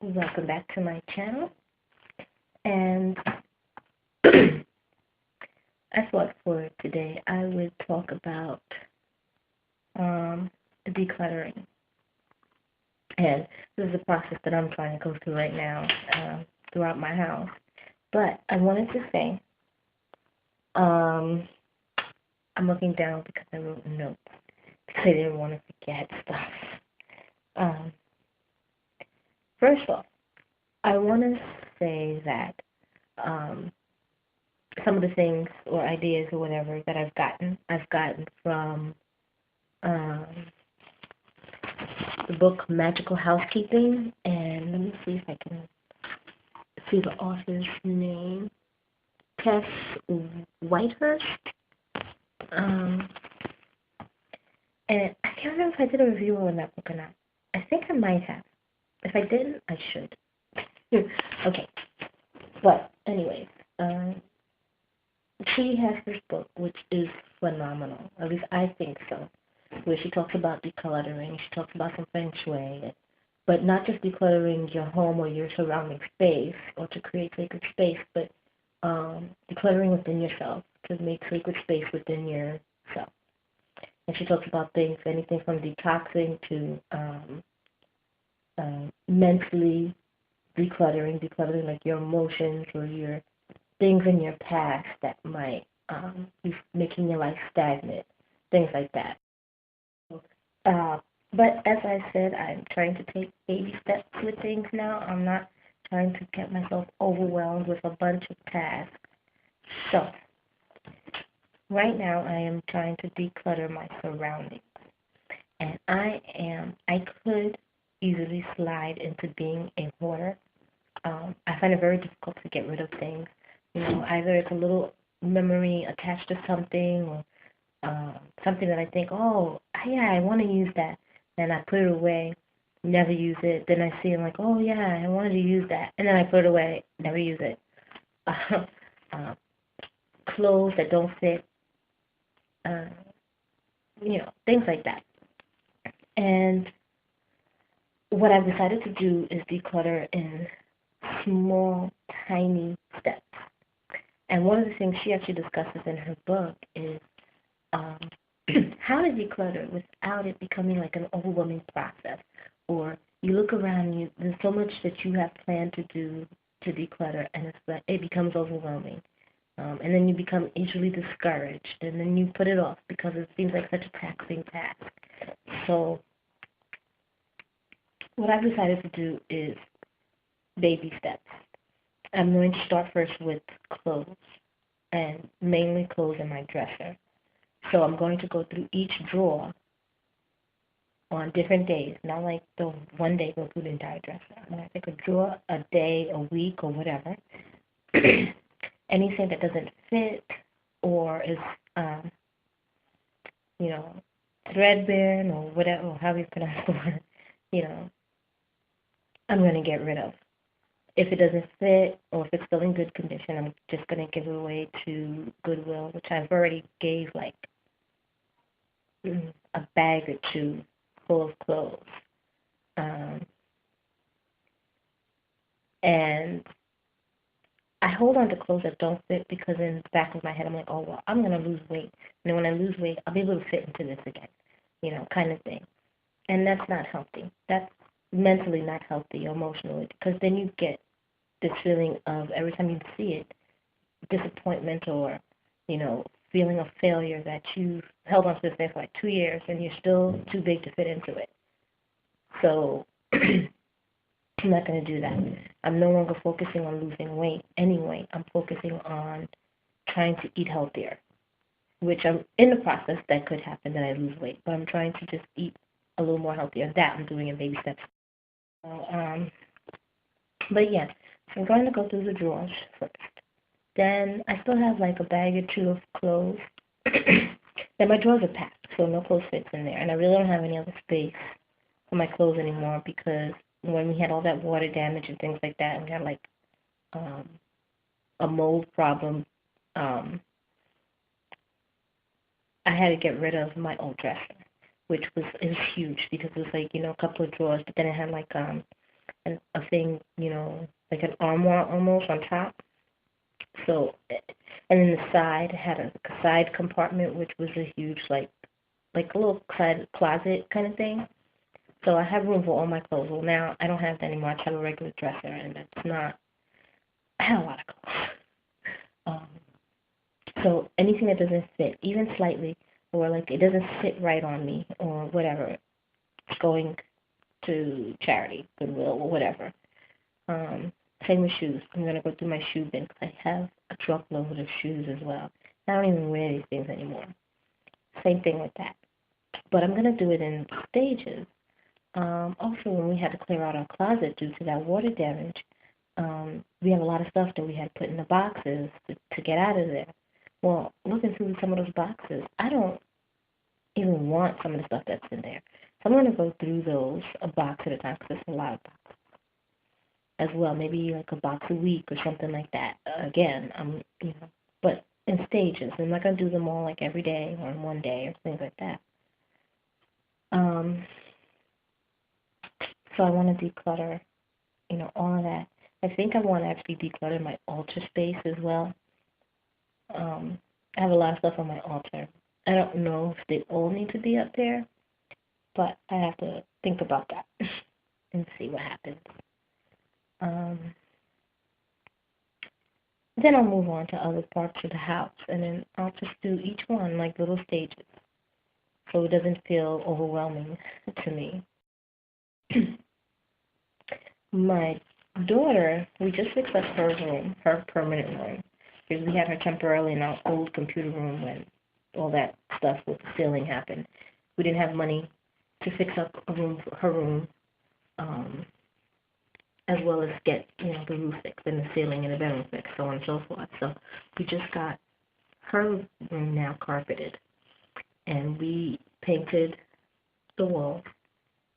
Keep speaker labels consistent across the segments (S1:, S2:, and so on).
S1: Welcome back to my channel. And I thought for today I would talk about decluttering. And this is a process that I'm trying to go through right now throughout my house. But I wanted to say, um, I'm looking down because I wrote a note because I didn't want to forget stuff. Um, First off, I want to say that um, some of the things or ideas or whatever that I've gotten from um, the book Magical Housekeeping, and let me see if I can see the author's name, Tess Whitehurst. Um, and I can't remember if I did a review on that book or not. I think I might have. If I didn't, I should. Okay, but anyways, she has this book which is phenomenal. At least I think so. Where she talks about decluttering, she talks about some feng shui, but not just decluttering your home or your surrounding space or to create sacred space, but decluttering within yourself to make sacred space within yourself. And she talks about things, anything from detoxing to mentally decluttering like your emotions or your things in your past that might be making your life stagnant, things like that. Uh, but as I said, I'm trying to take baby steps with things now. I'm not trying to get myself overwhelmed with a bunch of tasks. So, right now I am trying to declutter my surroundings. And I could easily slide into being a hoarder. I find it very difficult to get rid of things. Either it's a little memory attached to something or something that I think, oh, yeah, I want to use that. And I put it away, never use it. Then I see, I'm like, oh, yeah, I wanted to use that. And then I put it away, never use it. uh, Clothes that don't fit, uh, things like that. And what I've decided to do is declutter in small, tiny steps. And one of the things she actually discusses in her book is um, how to declutter without it becoming like an overwhelming process. Or you look around and there's so much that you have planned to do to declutter, and it becomes overwhelming. And then you become easily discouraged, and then you put it off because it seems like such a taxing task. So what I've decided to do is baby steps. I'm going to start first with clothes, and mainly clothes in my dresser. So I'm going to go through each drawer on different days, not like the one day go through the entire dresser. I'm going to take a drawer a day, a week, or whatever. Anything that doesn't fit or is, um, you know, threadbare or whatever, or however you pronounce the word, you know, I'm going to get rid of. If it doesn't fit or if it's still in good condition, I'm just going to give it away to Goodwill, which I've already gave like a bag or two full of clothes. And I hold on to clothes that don't fit because in the back of my head I'm like, oh, well, I'm going to lose weight. And then when I lose weight, I'll be able to fit into this again, kind of thing. And that's not healthy. That's mentally not healthy, emotionally, because then you get this feeling of every time you see it, disappointment or, feeling of failure that you've held on to this thing for like 2 years and you're still too big to fit into it. So I'm not going to do that. I'm no longer focusing on losing weight anyway. I'm focusing on trying to eat healthier, which I'm in the process. That could happen that I lose weight, but I'm trying to just eat a little more healthier. That I'm doing in baby steps. So, but yeah, so I'm going to go through the drawers first. Then I still have like a bag or two of clothes. Then my drawers are packed, so no clothes fits in there. And I really don't have any other space for my clothes anymore because when we had all that water damage and things like that, and we had like a mold problem, I had to get rid of my old dresser, which is huge because it was like, a couple of drawers, but then it had like a thing, like an armoire almost on top. So, and then the side had a side compartment, which was a huge, like a little side closet kind of thing. So I have room for all my clothes. Well, now I don't have that anymore. I have a regular dresser, and that's not. I have a lot of clothes. Um, so anything that doesn't fit, even slightly, or like it doesn't sit right on me, or whatever, it's going to charity, Goodwill, or whatever. Um, Same with shoes. I'm gonna go through my shoe bin because I have a truckload of shoes as well. I don't even wear these things anymore. Same thing with that. But I'm gonna do it in stages. Also, when we had to clear out our closet due to that water damage, we have a lot of stuff that we had put in the boxes to get out of there. Well, looking through some of those boxes, I don't even want some of the stuff that's in there. So I'm going to go through those a box at a time because it's a lot of boxes as well. Maybe like a box a week or something like that. Again, but in stages. I'm not going to do them all like every day or in one day or things like that. So I want to declutter, all of that. I think I want to actually declutter my altar space as well. I have a lot of stuff on my altar. I don't know if they all need to be up there, but I have to think about that and see what happens. Then I'll move on to other parts of the house, and then I'll just do each one like little stages, so it doesn't feel overwhelming to me. My daughter, we just fixed up her room, her permanent room, because we had her temporarily in our old computer room when all that stuff with the ceiling happened. We didn't have money to fix up a room for her room, as well as get, the roof fixed and the ceiling and the bedroom fixed, so on and so forth. So we just got her room now carpeted, and we painted the walls,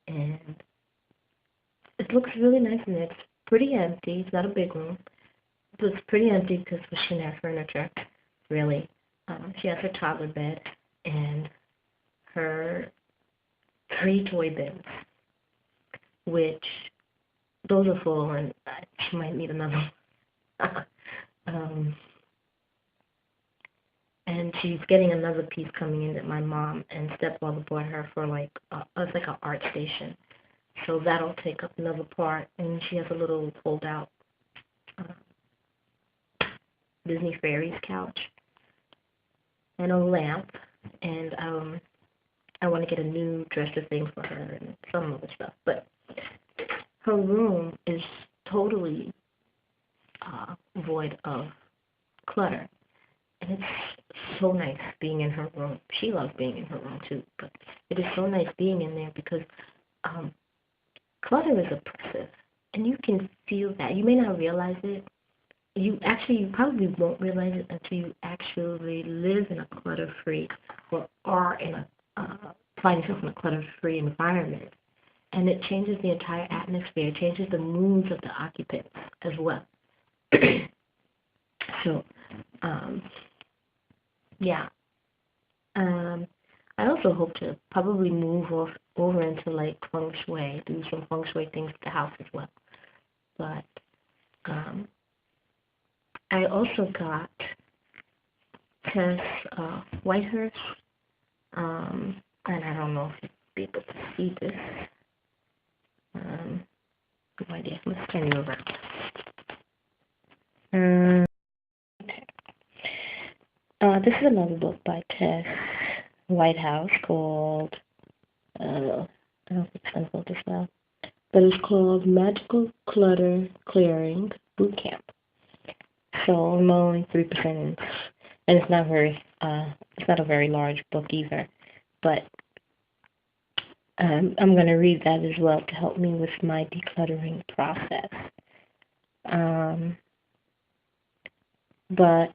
S1: and it looks really nice in there. It's pretty empty. It's not a big room. It's pretty empty because she didn't have furniture, really. She has her toddler bed and her 3 toy bins, which those are full, and she might need another one. And she's getting another piece coming in that my mom and stepfather bought her for it's like an art station. So that'll take up another part, and she has a little fold-out Disney Fairies couch and a lamp, and I want to get a new dresser thing for her and some other stuff. But her room is totally void of clutter, and it's so nice being in her room. She loves being in her room too, but it is so nice being in there because clutter is oppressive, and you can feel that. You may not realize it. You probably won't realize it until you actually live in a clutter-free or are in find yourself in a clutter-free environment. And it changes the entire atmosphere. It changes the moods of the occupants as well. So, yeah. I also hope to probably move over into like feng shui, do some feng shui things to the house as well. But I also got Tess Whitehurst, and I don't know if you'll be able to see this. No idea. Let's turn you around. This is another book by Tess Whitehouse called, I don't know if it's unquote this well, but it's called Magical Clutter Clearing Boot Camp. So I'm only 3% in, and it's not a very large book either, but I'm going to read that as well to help me with my decluttering process. But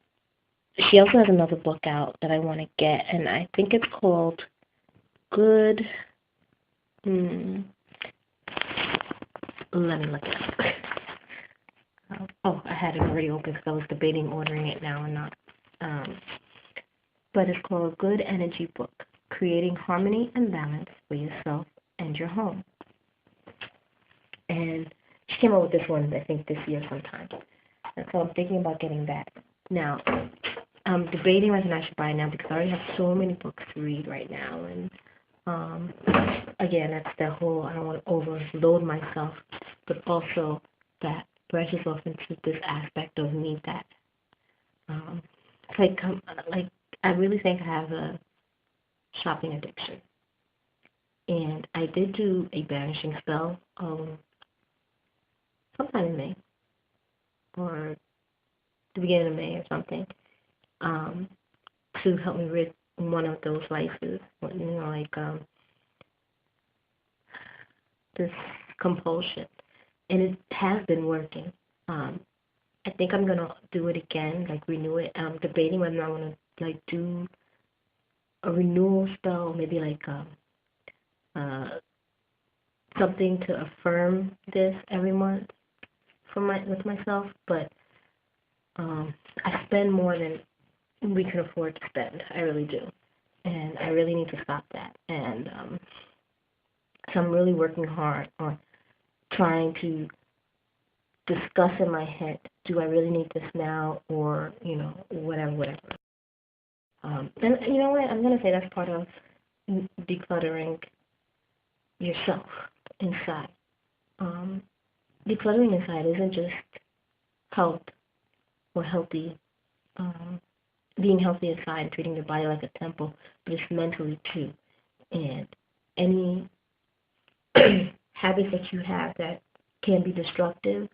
S1: she also has another book out that I want to get, and I think it's called Good. Let me look it up. Oh, I had it already open because I was debating ordering it now or not. But it's called Good Energy Book, Creating Harmony and Balance for Yourself and Your Home. And She came out with this one, I think, this year sometime. And so I'm thinking about getting that. Now, I'm debating whether I should buy it now because I already have so many books to read right now. And again, that's the whole, I don't want to overload myself, but also that branches off into this aspect of me that, like I really think I have a shopping addiction. And I did do a banishing spell sometime in May or the beginning of May or something, to help me rid one of those vices, this compulsion. And it has been working. I think I'm gonna do it again, like renew it. I'm debating whether I want to like do a renewal spell, maybe like something to affirm this every month with myself. But I spend more than we can afford to spend. I really do, and I really need to stop that. And so I'm really working hard on trying to discuss in my head, do I really need this now, or whatever. And you know what? I'm gonna say that's part of decluttering yourself inside. Decluttering inside isn't just health or healthy, being healthy inside and treating your body like a temple, but it's mentally too. And any habits that you have that can be destructive,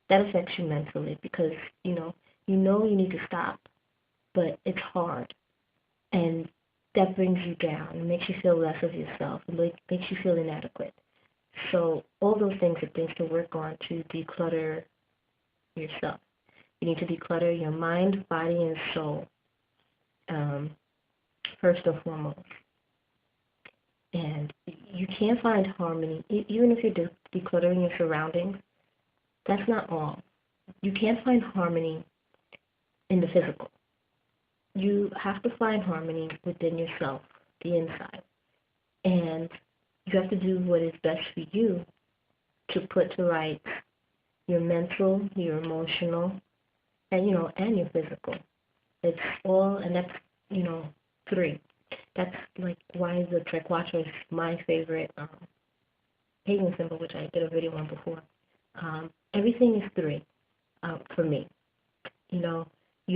S1: that affects you mentally because you need to stop, but it's hard, and that brings you down. It makes you feel less of yourself. It makes you feel inadequate. So all those things are things to work on to declutter yourself. You need to declutter your mind, body, and soul, first and foremost. And you can't find harmony, even if you're decluttering your surroundings. That's not all. You can't find harmony in the physical. You have to find harmony within yourself, the inside. And you have to do what is best for you to put to rights your mental, your emotional, and your physical. It's all, and that's three. That's like why the Trequatra is my favorite pagan symbol, which I did a video on before. Everything is three for me. You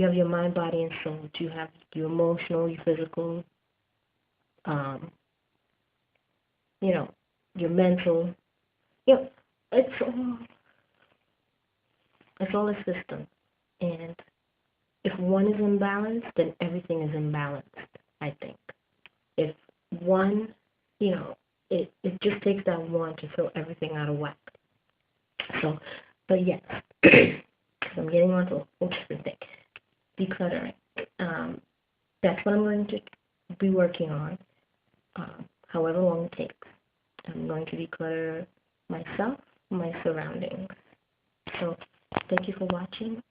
S1: have your mind, body, and soul. You have your emotional, your physical, your mental. It's all a system. And if one is imbalanced, then everything is imbalanced, I think. If one, it just takes that one to throw everything out of whack. So, but yes, I'm getting on to a whole different thing. Decluttering. That's what I'm going to be working on, however long it takes. I'm going to declutter myself, my surroundings. So, thank you for watching.